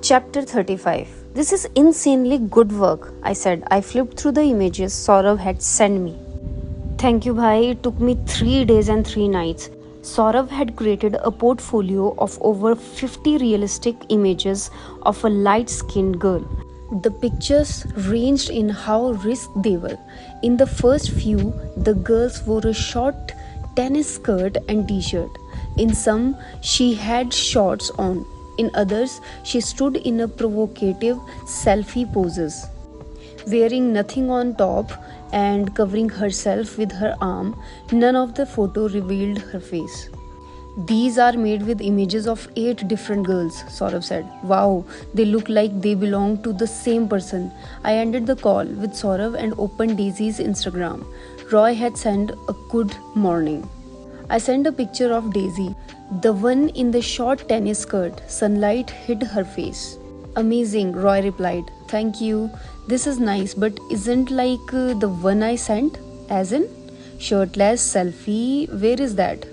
Chapter 35. This is insanely good work, I said. I flipped through the images Saurav had sent me. Thank you, bhai. It took me 3 days and 3 nights. Saurav had created a portfolio of over 50 realistic images of a light skinned girl. The pictures ranged in how risked they were. In the first few, the girls wore a short tennis skirt and t shirt. In some, she had shorts on. In others, she stood in a provocative selfie poses, wearing nothing on top and covering herself with her arm. None of the photo revealed her face. These are made with images of 8 different girls, Saurav said. Wow, they look like they belong to the same person. I ended the call with Saurav and opened Daisy's Instagram. Roy had sent a good morning. I sent a picture of Daisy, the one in the short tennis skirt. Sunlight hid her face. Amazing, Roy replied. Thank you. This is nice, but isn't like the one I sent? As in? Shirtless selfie? Where is that?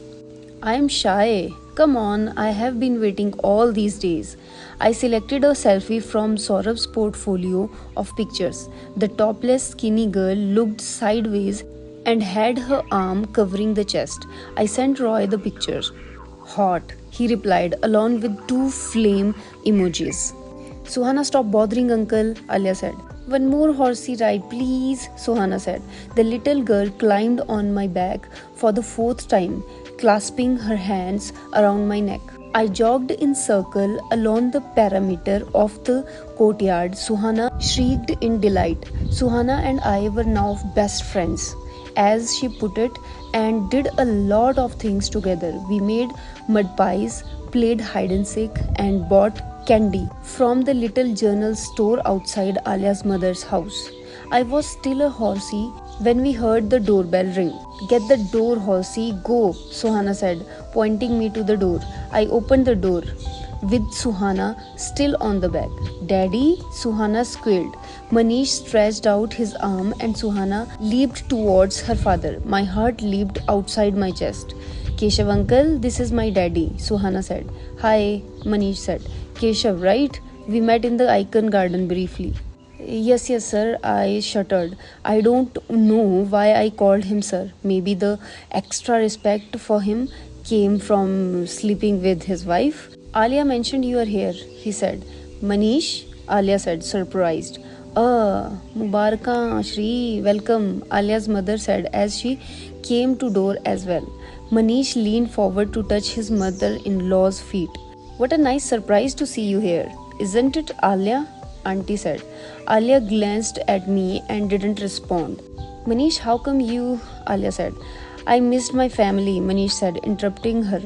I am shy. Come on, I have been waiting all these days. I selected a selfie from Saurav's portfolio of pictures. The topless skinny girl looked sideways and had her arm covering the chest. I sent Roy the pictures. Hot, he replied, along with 2 flame emojis. Suhana, stop bothering uncle, Alia said. One more horsey ride, please, Suhana said. The little girl climbed on my back for the 4th time, clasping her hands around my neck. I jogged in circle along the perimeter of the courtyard. Suhana shrieked in delight. Suhana and I were now best friends, as she put it, and did a lot of things together. We made mud pies, played hide and seek, and bought candy from the little journal store outside Alia's mother's house. I was still a horsey when we heard the doorbell ring. Get the door, horsey, go, Suhana said, pointing me to the door. I opened the door with Suhana still on the back. Daddy, Suhana squealed. Manish stretched out his arm and Suhana leaped towards her father. My heart leaped outside my chest. Keshav uncle, this is my daddy, Suhana said. Hi, Manish said. Keshav, right? We met in the Icon Garden briefly. Yes, sir, I shuddered. I don't know why I called him sir. Maybe the extra respect for him came from sleeping with his wife. Alia mentioned you are here, he said. Manish, Alia said, surprised. Mubaraka, Shri, welcome, Alia's mother said as she came to door as well. Manish leaned forward to touch his mother-in-law's feet. What a nice surprise to see you here. Isn't it, Alia? Auntie said. Alia glanced at me and didn't respond. Manish, how come you? Alia said. I missed my family, Manish said, interrupting her.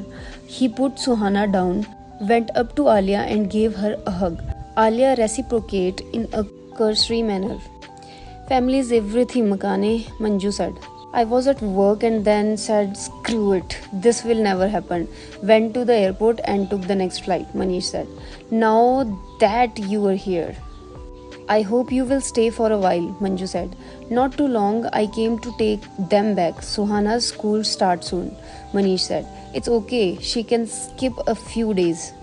He put Suhana down, went up to Alia and gave her a hug. Alia reciprocated in a cursory manner. Family is everything, Makane, Manju said. I was at work and then said, screw it, this will never happen. Went to the airport and took the next flight, Manish said. Now that you are here, I hope you will stay for a while, Manju said. Not too long, I came to take them back. Suhana's school starts soon, Manish said. It's okay, she can skip a few days.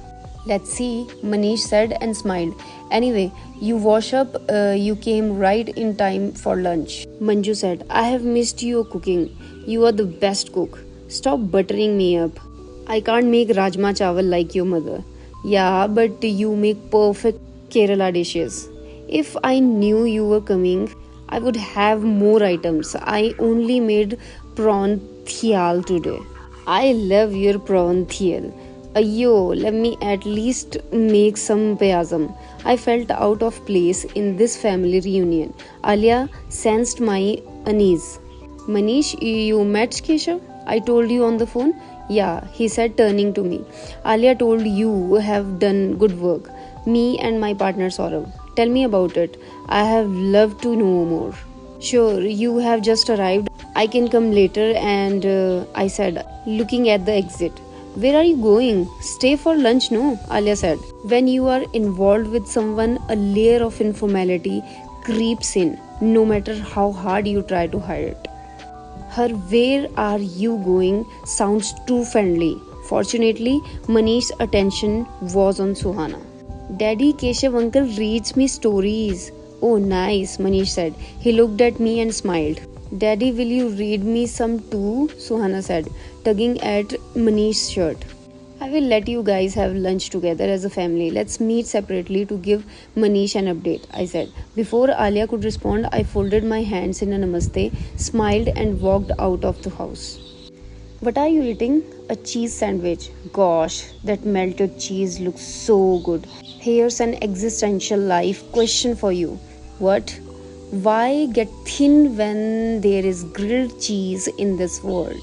Let's see, Manish said and smiled. Anyway, you wash up, you came right in time for lunch. Manju said, I have missed your cooking. You are the best cook. Stop buttering me up. I can't make rajma chawal like your mother. Yeah, but you make perfect Kerala dishes. If I knew you were coming, I would have more items. I only made prawn thial today. I love your prawn thial. Ayyo, let me at least make some payasam. I felt out of place in this family reunion. Alia sensed my unease. Manish, you met Keshav? I told you on the phone. Yeah, he said, turning to me. Alia told you have done good work. Me and my partner Saurav. Tell me about it. I have loved to know more. Sure, you have just arrived. I can come later and I said, looking at the exit. Where are you going? Stay for lunch, no? Alia said. When you are involved with someone, a layer of informality creeps in, no matter how hard you try to hide it. Her where are you going sounds too friendly. Fortunately, Manish's attention was on Suhana. Daddy, Keshav uncle reads me stories. Oh, nice, Manish said. He looked at me and smiled. Daddy, will you read me some too? Suhana said, tugging at Manish's shirt. I will let you guys have lunch together as a family. Let's meet separately to give Manish an update, I said. Before Alia could respond, I folded my hands in a namaste, smiled, and walked out of the house. What are you eating? A cheese sandwich. Gosh, that melted cheese looks so good. Here's an existential life question for you. What? Why get thin when there is grilled cheese in this world?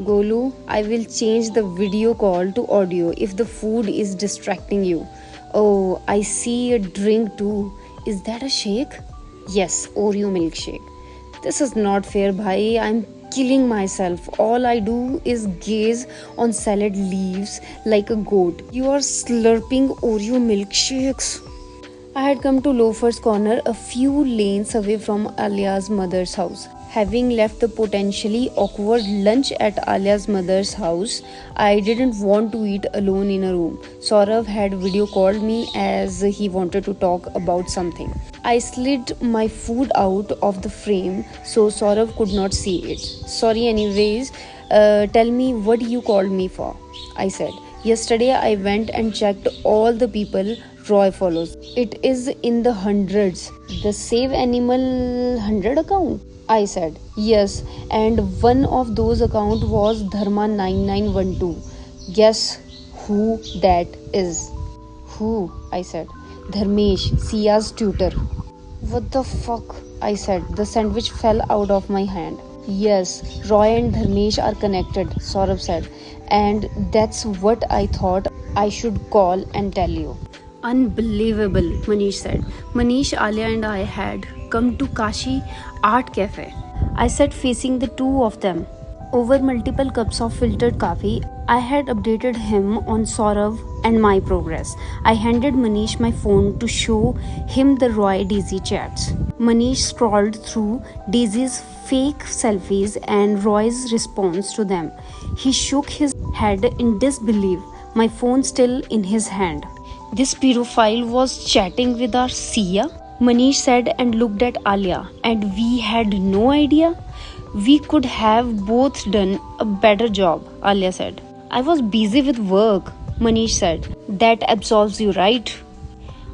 Golu, I will change the video call to audio if the food is distracting you. Oh, I see a drink too. Is that a shake? Yes, Oreo milkshake. This is not fair, bhai. I'm killing myself. All I do is gaze on salad leaves like a goat. You are slurping Oreo milkshakes. I had come to Loafer's Corner, a few lanes away from Alia's mother's house. Having left the potentially awkward lunch at Alia's mother's house, I didn't want to eat alone in a room. Saurav had video called me as he wanted to talk about something. I slid my food out of the frame so Saurav could not see it. Sorry anyways, tell me what you called me for, I said. Yesterday I went and checked all the people Roy follows. It is in the hundreds. The Save Animal 100 account? I said. Yes, and one of those accounts was Dharma9912. Guess who that is? Who? I said. Dharmesh, Sia's tutor. What the fuck? I said. The sandwich fell out of my hand. Yes, Roy and Dharmesh are connected, Saurabh said. And that's what I thought I should call and tell you. Unbelievable, Manish said. Manish, Alia and I had come to Kashi Art Cafe. I sat facing the two of them. Over multiple cups of filtered coffee, I had updated him on Saurav and my progress. I handed Manish my phone to show him the Roy Daisy chats. Manish scrolled through Daisy's fake selfies and Roy's response to them. He shook his head in disbelief, my phone still in his hand. This pedophile was chatting with our Sia? Manish said and looked at Alia, and we had no idea. We could have both done a better job, Alia said. I was busy with work, Manish said. That absolves you, right?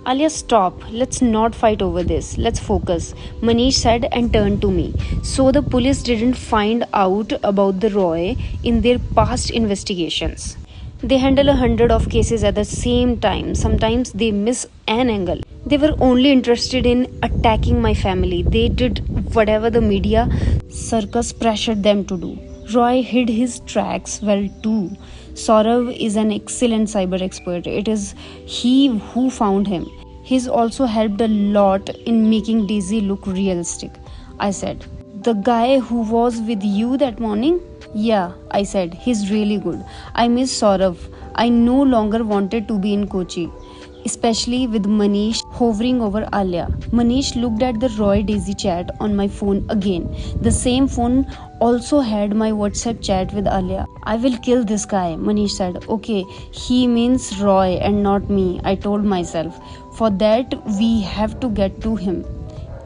Alia, stop. Let's not fight over this. Let's focus, Manish said and turned to me. So the police didn't find out about the Roy in their past investigations. They handle 100 of cases at the same time. Sometimes they miss an angle. They were only interested in attacking my family. They did whatever the media circus pressured them to do. Roy hid his tracks well too. Saurav is an excellent cyber expert. It is he who found him. He's also helped a lot in making Daisy look realistic, I said. The guy who was with you that morning? Yeah, I said. He's really good. I miss Saurav. I no longer wanted to be in Kochi, especially with Manish hovering over Alia. Manish looked at the Roy Daisy chat on my phone again. The same phone also had my WhatsApp chat with Alia. I will kill this guy, Manish said. Okay, he means Roy and not me, I told myself. For that, we have to get to him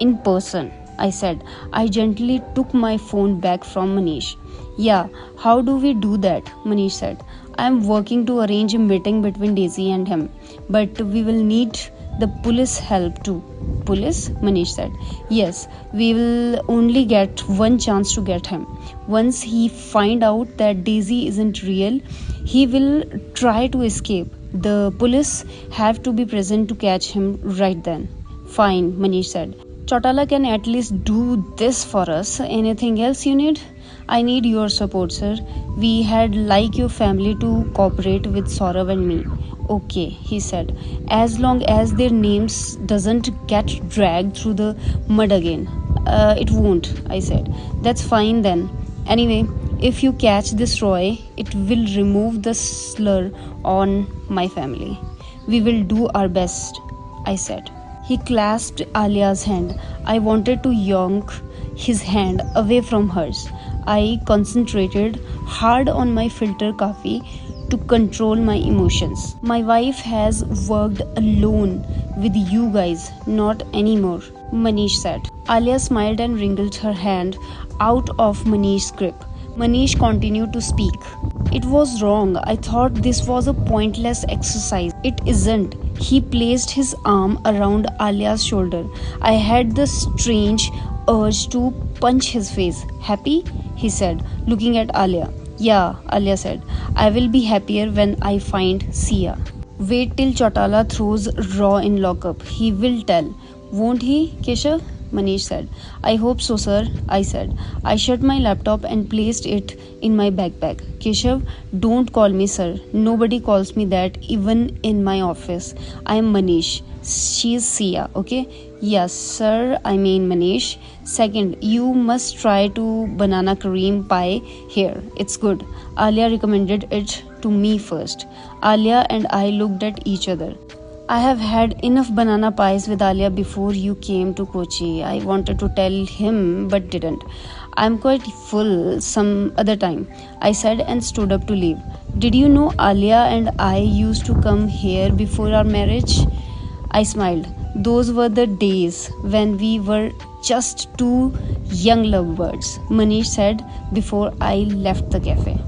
in person, I said. I gently took my phone back from Manish. Yeah, how do we do that? Manish said. I am working to arrange a meeting between Daisy and him, but we will need the police help too. Police? Manish said. Yes, we will only get one chance to get him. Once he find out that Daisy isn't real, he will try to escape. The police have to be present to catch him right then. Fine, Manish said. Chotala can at least do this for us. Anything else you need? I need your support, sir. We had like your family to cooperate with Saurav and me. Okay, he said. As long as their names doesn't get dragged through the mud again. It won't, I said. That's fine then. Anyway, if you catch this Roy, it will remove the slur on my family. We will do our best, I said. He clasped Alia's hand. I wanted to yank his hand away from hers. I concentrated hard on my filter coffee to control my emotions. My wife has worked alone with you guys, not anymore, Manish said. Alia smiled and wrinkled her hand out of Manish's grip. Manish continued to speak. It was wrong. I thought this was a pointless exercise. It isn't. He placed his arm around Alia's shoulder. I had the strange urge to punch his face. Happy? He said, looking at Alia. Yeah, Alia said. I will be happier when I find Sia. Wait till Chotala throws Raw in lockup. He will tell. Won't he, Keshav? Manish said. I hope so, sir, I said. I shut my laptop and placed it in my backpack. Keshav, don't call me sir. Nobody calls me that, even in my office. I am Manish. She's Sia, okay? Yes, sir, I mean Manish. Second, you must try to banana cream pie here. It's good. Alia recommended it to me first. Alia and I looked at each other. I have had enough banana pies with Alia before you came to Kochi. I wanted to tell him but didn't. I'm quite full some other time, I said and stood up to leave. Did you know Alia and I used to come here before our marriage? I smiled. Those were the days when we were just two young lovebirds, Manish said before I left the cafe.